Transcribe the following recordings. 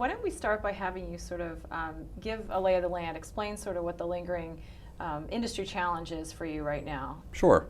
Why don't we start by having you sort of give a lay of the land, explain sort of what the lingering industry challenge is for you right now. Sure.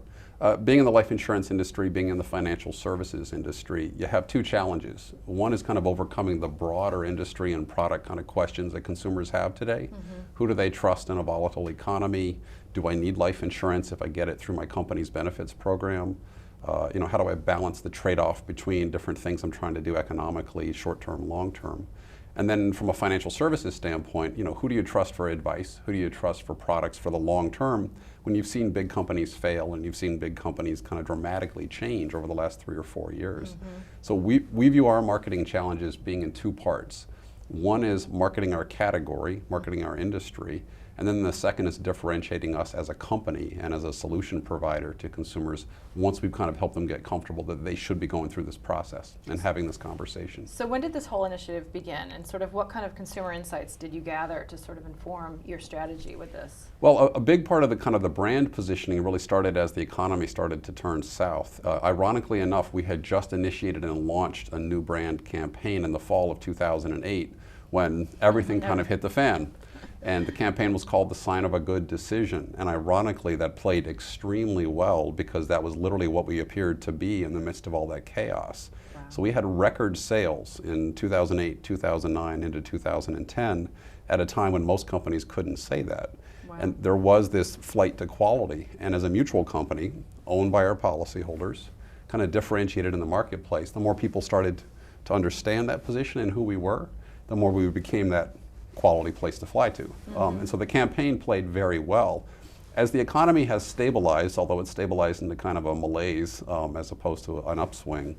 Being in the life insurance industry, being in the financial services industry, you have two challenges. One is kind of overcoming the broader industry and product kind of questions that consumers have today. Mm-hmm. Who do they trust in a volatile economy? Do I need life insurance if I get it through my company's benefits program? How do I balance the trade-off between different things I'm trying to do economically, short-term, long-term? And then from a financial services standpoint, who do you trust for advice? Who do you trust for products for the long term when you've seen big companies fail and you've seen big companies kind of dramatically change over the last 3 or 4 years? Mm-hmm. So we view our marketing challenges being in two parts. One is marketing our category, marketing our industry, and then the second is differentiating us as a company and as a solution provider to consumers once we've kind of helped them get comfortable that they should be going through this process and having this conversation. So when did this whole initiative begin, and sort of what kind of consumer insights did you gather to sort of inform your strategy with this? Well, a big part of the brand positioning really started as the economy started to turn south. Ironically enough, we had just initiated and launched a new brand campaign in the fall of 2008 when everything kind of hit the fan. And the campaign was called The Sign of a Good Decision. And ironically, that played extremely well because that was literally what we appeared to be in the midst of all that chaos. Wow. So we had record sales in 2008, 2009, into 2010 at a time when most companies couldn't say that. Wow. And there was this flight to quality. And as a mutual company owned by our policyholders, kind of differentiated in the marketplace, the more people started to understand that position and who we were, the more we became that quality place to fly to. Mm-hmm. And so the campaign played very well. As the economy has stabilized, although it's stabilized into kind of a malaise as opposed to an upswing,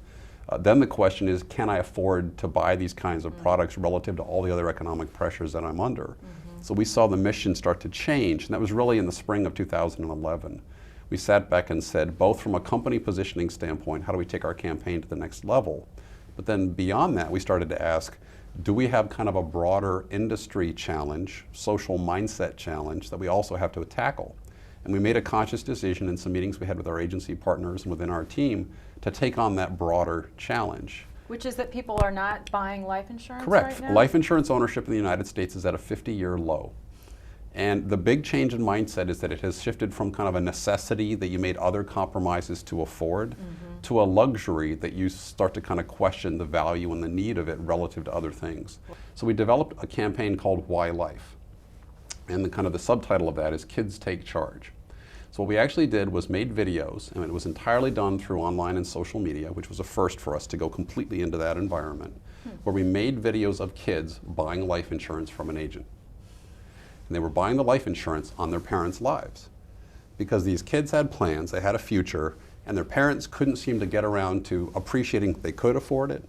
then the question is, can I afford to buy these kinds of products relative to all the other economic pressures that I'm under? Mm-hmm. So we saw the mission start to change, and that was really in the spring of 2011. We sat back and said, both from a company positioning standpoint, how do we take our campaign to the next level? But then beyond that, we started to ask, do we have kind of a broader industry challenge, social mindset challenge that we also have to tackle? And we made a conscious decision in some meetings we had with our agency partners and within our team to take on that broader challenge. Which is that people are not buying life insurance Correct. right now? Life insurance ownership in the United States is at a 50-year low. And the big change in mindset is that it has shifted from kind of a necessity that you made other compromises to afford to a luxury that you start to kind of question the value and the need of it relative to other things. So we developed a campaign called Why Life? And the subtitle of that is Kids Take Charge. So what we actually did was made videos, and it was entirely done through online and social media, which was a first for us to go completely into that environment, where we made videos of kids buying life insurance from an agent. And they were buying the life insurance on their parents' lives because these kids had plans, they had a future, and their parents couldn't seem to get around to appreciating they could afford it.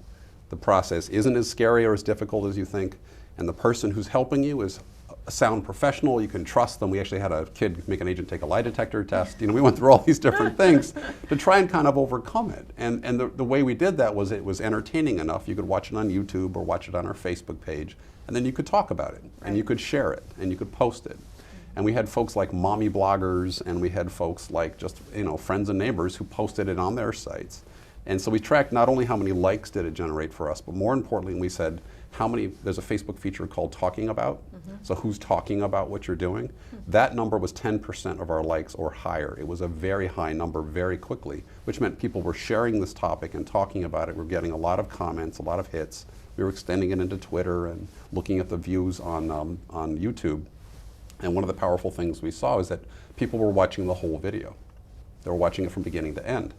The process isn't as scary or as difficult as you think, and the person who's helping you is a sound professional, you can trust them. We actually had a kid make an agent take a lie detector test. We went through all these different things to try and kind of overcome it. And the way we did that was it was entertaining enough. You could watch it on YouTube or watch it on our Facebook page, and then you could talk about it, and you could share it, and you could post it. And we had folks like mommy bloggers, and we had folks like just friends and neighbors who posted it on their sites. And so we tracked not only how many likes did it generate for us, but more importantly, we said there's a Facebook feature called Talking About. Mm-hmm. So who's talking about what you're doing? Mm-hmm. That number was 10% of our likes or higher. It was a very high number very quickly, which meant people were sharing this topic and talking about it. We're getting a lot of comments, a lot of hits. We were extending it into Twitter and looking at the views on YouTube. And one of the powerful things we saw is that people were watching the whole video. They were watching it from beginning to end.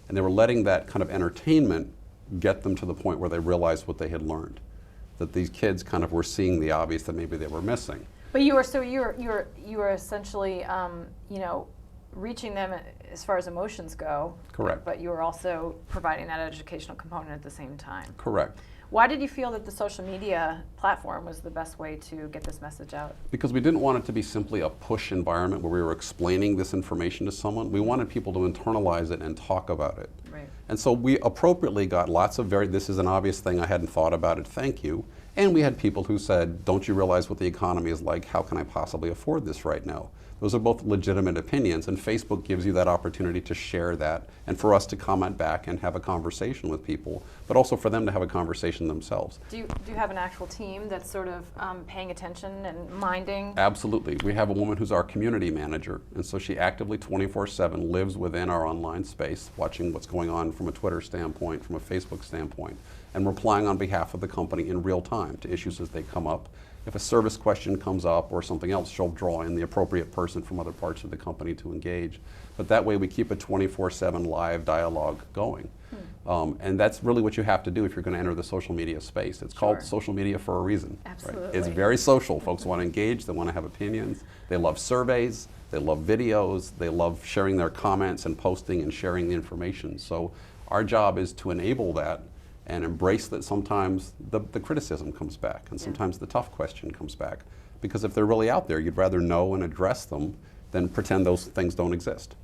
And they were letting that kind of entertainment get them to the point where they realized what they had learned. That these kids kind of were seeing the obvious that maybe they were missing. But you were essentially reaching them as far as emotions go. Correct. But you were also providing that educational component at the same time. Correct. Why did you feel that the social media platform was the best way to get this message out? Because we didn't want it to be simply a push environment where we were explaining this information to someone. We wanted people to internalize it and talk about it. Right. And so we appropriately got lots of this is an obvious thing, I hadn't thought about it, thank you. And we had people who said, don't you realize what the economy is like? How can I possibly afford this right now? Those are both legitimate opinions, and Facebook gives you that opportunity to share that and for us to comment back and have a conversation with people, but also for them to have a conversation themselves. Do you have an actual team that's sort of paying attention and minding? Absolutely. We have a woman who's our community manager, and so she actively 24/7 lives within our online space, watching what's going on from a Twitter standpoint, from a Facebook standpoint, and replying on behalf of the company in real time to issues as they come up. If a service question comes up or something else, she'll draw in the appropriate person from other parts of the company to engage. But that way we keep a 24/7 live dialogue going. And that's really what you have to do if you're going to enter the social media space. It's called social media for a reason. Absolutely. Right? It's very social. Folks want to engage, they want to have opinions, they love surveys, they love videos, they love sharing their comments and posting and sharing the information. So our job is to enable that and embrace that sometimes the criticism comes back and sometimes the tough question comes back. Because if they're really out there, you'd rather know and address them than pretend those things don't exist.